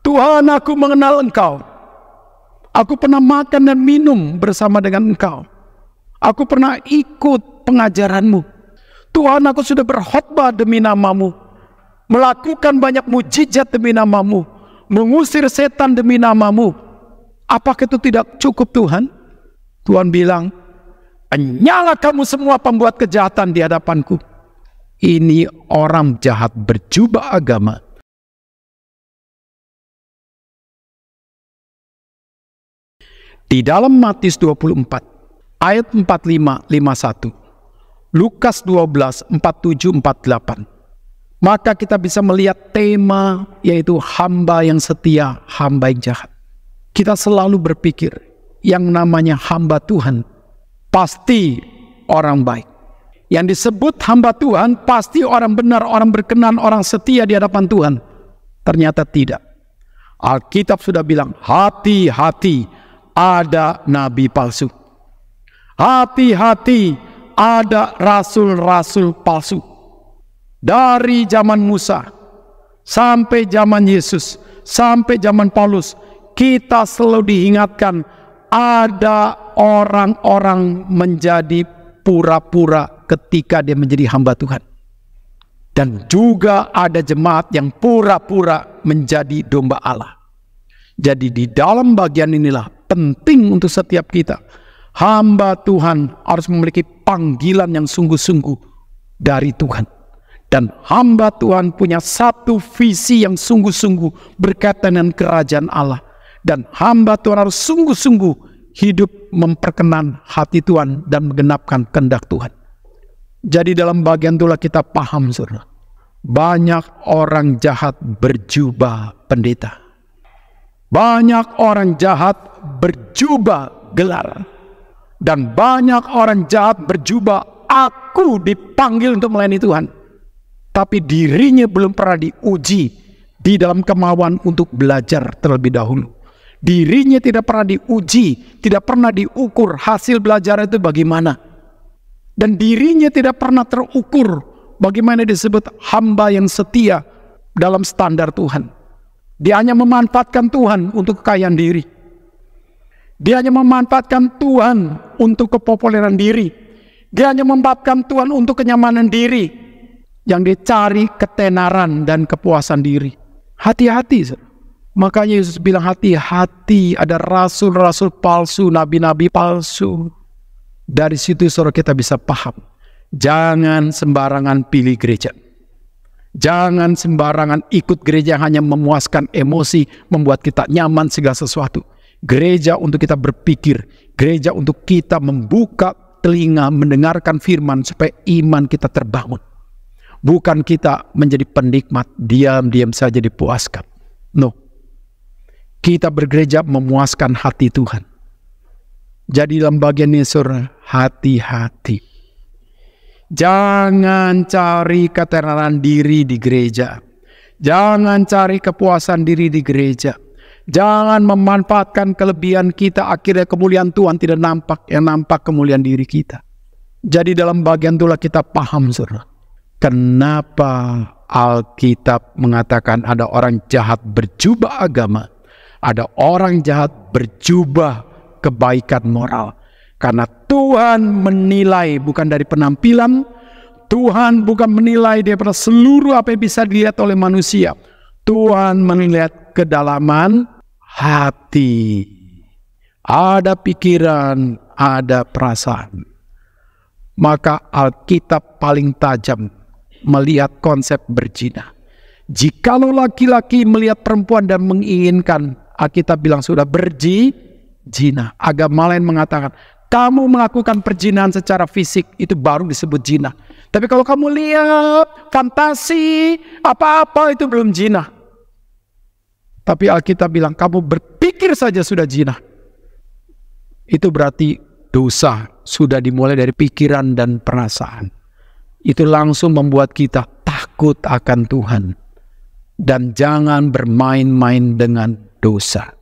Tuhan, aku mengenal Engkau. Aku pernah makan dan minum bersama dengan Engkau. Aku pernah ikut pengajaran-Mu. Tuhan, aku sudah berkhotbah demi nama-Mu, melakukan banyak mujizat demi nama-Mu, mengusir setan demi nama-Mu. Apakah itu tidak cukup, Tuhan? Tuhan bilang, "Hanyalah kamu semua pembuat kejahatan di hadapanku." Ini orang jahat berjubah agama. Di dalam Matius 24, ayat 45-51, Lukas 12, 47-48, maka kita bisa melihat tema, yaitu hamba yang setia, hamba yang jahat. Kita selalu berpikir, yang namanya hamba Tuhan, pasti orang baik. Yang disebut hamba Tuhan, pasti orang benar, orang berkenan, orang setia di hadapan Tuhan. Ternyata tidak. Alkitab sudah bilang, hati-hati, ada nabi palsu. Hati-hati, ada rasul-rasul palsu. Dari zaman Musa sampai zaman Yesus, sampai zaman Paulus, kita selalu diingatkan ada orang-orang menjadi pura-pura ketika dia menjadi hamba Tuhan. Dan juga ada jemaat yang pura-pura menjadi domba Allah. Jadi di dalam bagian inilah penting untuk setiap kita. Hamba Tuhan harus memiliki panggilan yang sungguh-sungguh dari Tuhan. Dan hamba Tuhan punya satu visi yang sungguh-sungguh berkaitan dengan kerajaan Allah. Dan hamba Tuhan harus sungguh-sungguh hidup memperkenan hati Tuhan dan menggenapkan kehendak Tuhan. Jadi dalam bagian itulah kita paham, saudara. Banyak orang jahat berjubah pendeta. Banyak orang jahat berjubah gelar. Dan banyak orang jahat berjubah aku dipanggil untuk melayani Tuhan. Tapi dirinya belum pernah diuji di dalam kemauan untuk belajar terlebih dahulu. Dirinya tidak pernah diuji, tidak pernah diukur hasil belajar itu bagaimana. Dan dirinya tidak pernah terukur bagaimana disebut hamba yang setia dalam standar Tuhan. Dia hanya memanfaatkan Tuhan untuk kekayaan diri. Dia hanya memanfaatkan Tuhan untuk kepopuleran diri. Dia hanya memanfaatkan Tuhan untuk kenyamanan diri. Yang dicari ketenaran dan kepuasan diri. Hati-hati. Makanya Yesus bilang hati-hati, ada rasul-rasul palsu, nabi-nabi palsu. Dari situ saudara kita bisa paham. Jangan sembarangan pilih gereja. Jangan sembarangan ikut gereja yang hanya memuaskan emosi, membuat kita nyaman segala sesuatu. Gereja untuk kita berpikir, gereja untuk kita membuka telinga, mendengarkan firman supaya iman kita terbangun. Bukan kita menjadi penikmat, diam-diam saja dipuaskan. No. Kita bergereja memuaskan hati Tuhan. Jadi dalam bagian ini saudara, hati-hati. Jangan cari ketenaran diri di gereja. Jangan cari kepuasan diri di gereja. Jangan memanfaatkan kelebihan kita, akhirnya kemuliaan Tuhan tidak nampak. Yang nampak kemuliaan diri kita. Jadi dalam bagian itulah kita paham, saudara. Kenapa Alkitab mengatakan ada orang jahat berjubah agama. Ada orang jahat berjubah kebaikan moral. Karena Tuhan menilai bukan dari penampilan, Tuhan bukan menilai daripada seluruh apa yang bisa dilihat oleh manusia. Tuhan menilai kedalaman hati. Ada pikiran, ada perasaan. Maka Alkitab paling tajam melihat konsep berzina. Jikalau laki-laki melihat perempuan dan menginginkan, Alkitab bilang sudah berzina. Agama lain mengatakan, kamu melakukan perzinahan secara fisik, itu baru disebut zina. Tapi kalau kamu lihat fantasi, apa-apa itu belum zina. Tapi Alkitab bilang, kamu berpikir saja sudah zina. Itu berarti dosa sudah dimulai dari pikiran dan perasaan. Itu langsung membuat kita takut akan Tuhan. Dan jangan bermain-main dengan dosa.